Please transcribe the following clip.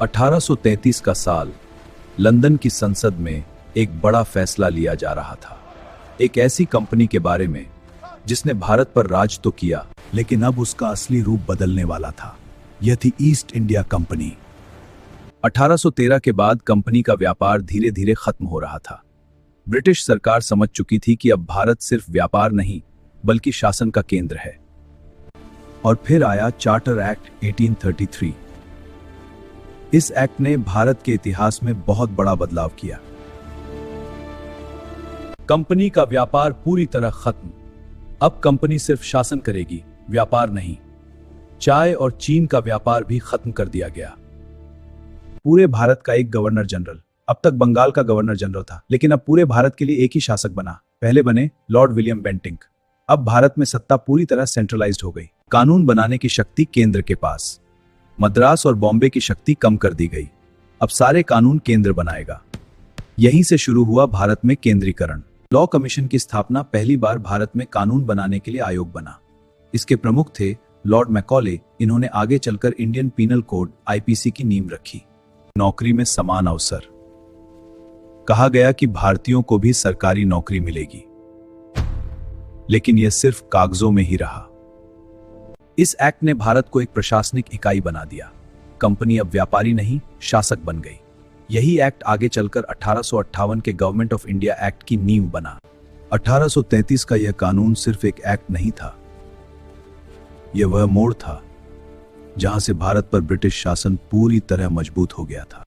1833 का साल लंदन की संसद में एक बड़ा फैसला लिया जा रहा था, एक ऐसी कंपनी के बारे में जिसने भारत पर राज तो किया, लेकिन अब उसका असली रूप बदलने वाला था। यह थी ईस्ट इंडिया कंपनी। 1813 के बाद कंपनी का व्यापार धीरे धीरे खत्म हो रहा था। ब्रिटिश सरकार समझ चुकी थी कि अब भारत सिर्फ व्यापार नहीं बल्कि शासन का केंद्र है। और फिर आया चार्टर एक्ट 1833। इस एक्ट ने भारत के इतिहास में बहुत बड़ा बदलाव किया। कंपनी का व्यापार पूरी तरह खत्म। अब कंपनी सिर्फ शासन करेगी, व्यापार नहीं। चाय और चीन का व्यापार भी खत्म कर दिया गया। पूरे भारत का एक गवर्नर जनरल, अब तक बंगाल का गवर्नर जनरल था, लेकिन अब पूरे भारत के लिए एक ही शासक बना। पहले बने लॉर्ड विलियम बेंटिंक। अब भारत में सत्ता पूरी तरह सेंट्रलाइज्ड हो गई। कानून बनाने की शक्ति केंद्र के पास। मद्रास और बॉम्बे की शक्ति कम कर दी गई। अब सारे कानून केंद्र बनाएगा। यहीं से शुरू हुआ भारत में केंद्रीकरण। लॉ कमीशन की स्थापना, पहली बार भारत में कानून बनाने के लिए आयोग बना। इसके प्रमुख थे लॉर्ड मैकॉले। इन्होंने आगे चलकर इंडियन पीनल कोड आईपीसी की नींव रखी। नौकरी में समान अवसर। कहा गया कि भारतीयों को भी सरकारी नौकरी मिलेगी, लेकिन यह सिर्फ कागजों में ही रहा। इस एक्ट ने भारत को एक प्रशासनिक इकाई बना दिया। कंपनी अब व्यापारी नहीं, शासक बन गई। यही एक्ट आगे चलकर 1858 के गवर्नमेंट ऑफ इंडिया एक्ट की नींव बना। 1833 का यह कानून सिर्फ एक एक्ट नहीं था, यह वह मोड़ था जहां से भारत पर ब्रिटिश शासन पूरी तरह मजबूत हो गया था।